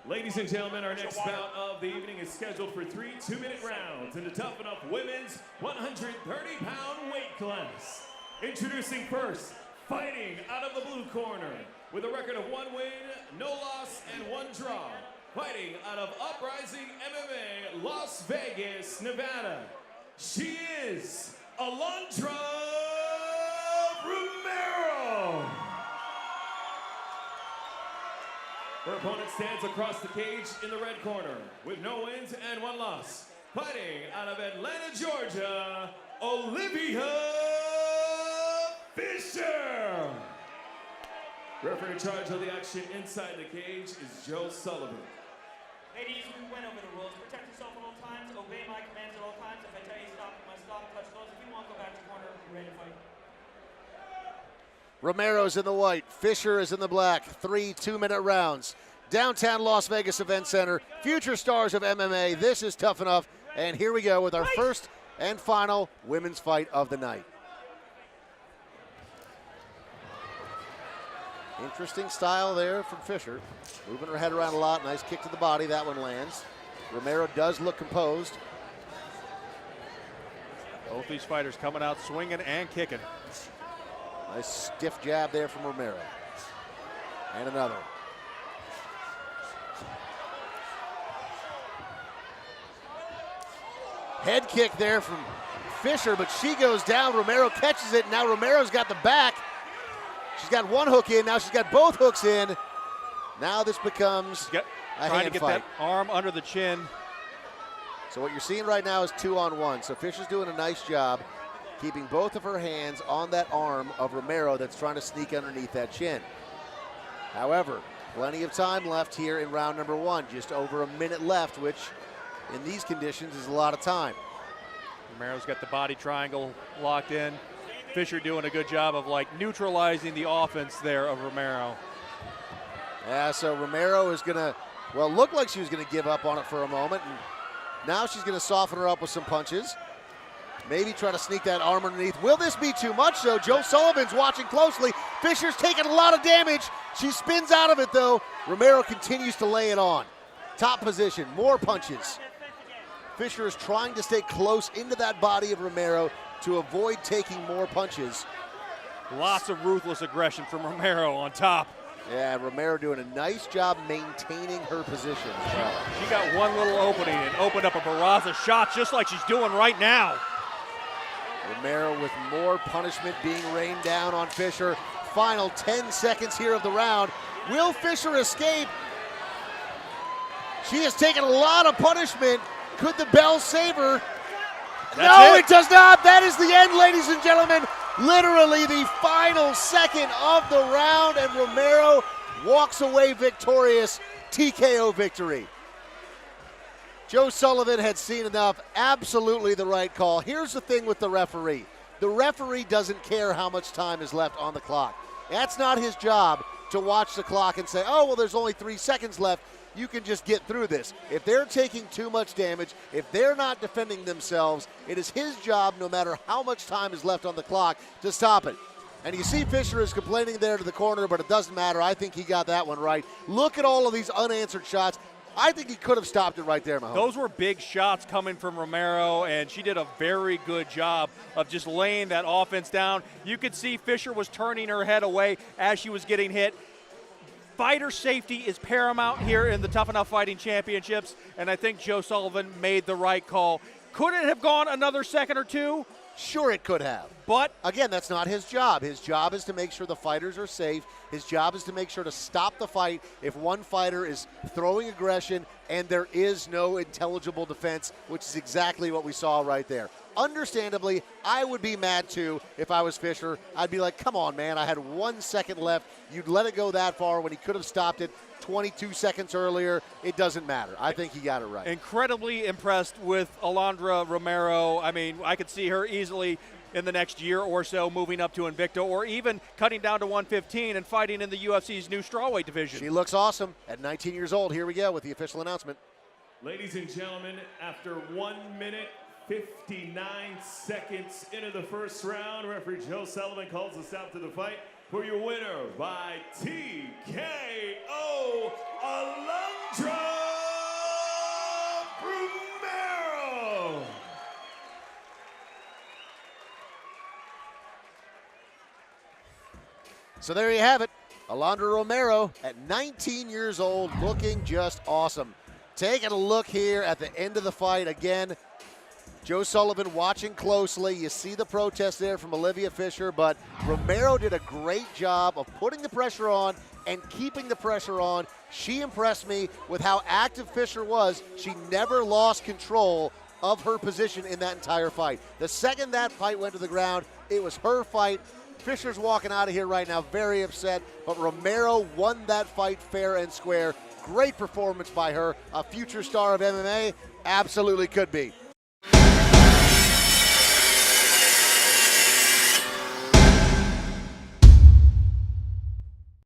Ladies and gentlemen, our next bout of the evening is scheduled for 3 2-minute rounds in the tuff-n-uff women's 130-pound weight class. Introducing first, fighting out of the blue corner, with a record of 1 win, no loss, and 1 draw. Fighting out of Uprising MMA, Las Vegas, Nevada. She is Alondra Romero. Her opponent stands across the cage in the red corner with no wins and 1 loss. Fighting out of Atlanta, Georgia, Oливии Fisher. Referee in charge of the action inside the cage is Joe Sullivan. Ladies, we went over the rules. Protect yourself at all times. Obey my commands at all times. If I tell you stop, you must stop. Touch gloves. If you want, go back to corner. Be ready to fight. Romero's in the white, Fisher is in the black. 3 2-minute rounds. Downtown Las Vegas Event Center. Future stars of MMA. This is tuff-n-uff. And here we go with our first and final women's fight of the night. Interesting style there from Fisher. Moving her head around a lot. Nice kick to the body. That one lands. Romero does look composed. Both these fighters coming out swinging and kicking. Nice stiff jab there from Romero. And another. Head kick there from Fisher, but she goes down. Romero catches it. Now Romero's got the back. She's got 1 hook in. Now she's got both hooks in. Now this becomes a trying hand to get fight. that arm under the chin. So what you're seeing right now is 2-on-1. So Fisher's doing a nice job keeping both of her hands on that arm of Romero that's trying to sneak underneath that chin. However, plenty of time left here in round number 1. Just over a minute left, which in these conditions is a lot of time. Romero's got the body triangle locked in. Fisher doing a good job of neutralizing the offense there of Romero. Yeah, so Romero is gonna, well, looked like she was gonna give up on it for a moment, and now she's gonna soften her up with some punches. Maybe try to sneak that arm underneath. Will this be too much, though? Joe Sullivan's watching closely. Fisher's taking a lot of damage. She spins out of it, though. Romero continues to lay it on. Top position, more punches. Fisher is trying to stay close into that body of Romero to avoid taking more punches. Lots of ruthless aggression from Romero on top. Yeah, Romero doing a nice job maintaining her position. She got 1 little opening and opened up a barrage of shots just like she's doing right now. Romero with more punishment being rained down on Fisher. Final 10 seconds here of the round. Will Fisher escape? She has taken a lot of punishment. Could the bell save her? No, it does not. That is the end, ladies and gentlemen. Literally the final second of the round, and Romero walks away victorious. TKO victory. Joe Sullivan had seen enough. Absolutely the right call. Here's the thing with the referee. The referee doesn't care how much time is left on the clock. That's not his job to watch the clock and say, oh, well, there's only 3 seconds left. You can just get through this. If they're taking too much damage, if they're not defending themselves, it is his job, no matter how much time is left on the clock, to stop it. And you see Fisher is complaining there to the corner, but it doesn't matter. I think he got that one right. Look at all of these unanswered shots. I think he could have stopped it right there, Mahomes. Those were big shots coming from Romero, and she did a very good job of just laying that offense down. You could see Fisher was turning her head away as she was getting hit. Fighter safety is paramount here in the tuff-n-uff Fighting Championships, and I think Joe Sullivan made the right call. Could it have gone another second or 2? Sure, it could have. But again, that's not his job. His job is to make sure the fighters are safe. His job is to make sure to stop the fight if one fighter is throwing aggression and there is no intelligible defense, which is exactly what we saw right there. Understandably, I would be mad too if I was Fisher. I'd be like, come on, man, I had 1 second left. You'd let it go that far when he could have stopped it 22 seconds earlier. It doesn't matter. I think he got it right. Incredibly impressed with Alondra Romero. I mean, I could see her easily in the next year or so moving up to Invicta, or even cutting down to 115 and fighting in the UFC's new strawweight division. She looks awesome at 19 years old. Here we go with the official announcement. Ladies and gentlemen, after 1 minute, 59 seconds into the first round, referee Joe Sullivan calls us out to the fight for your winner by TKO, Alondra So there you have it. Alondra Romero at 19 years old, looking just awesome. Taking a look here at the end of the fight again. Joe Sullivan watching closely. You see the protest there from Olivia Fishер, but Romero did a great job of putting the pressure on and keeping the pressure on. She impressed me with how active Fisher was. She never lost control of her position in that entire fight. The second that fight went to the ground, it was her fight. Fisher's walking out of here right now very upset, but Romero won that fight fair and square. Great performance by her. A future star of MMA? Absolutely could be.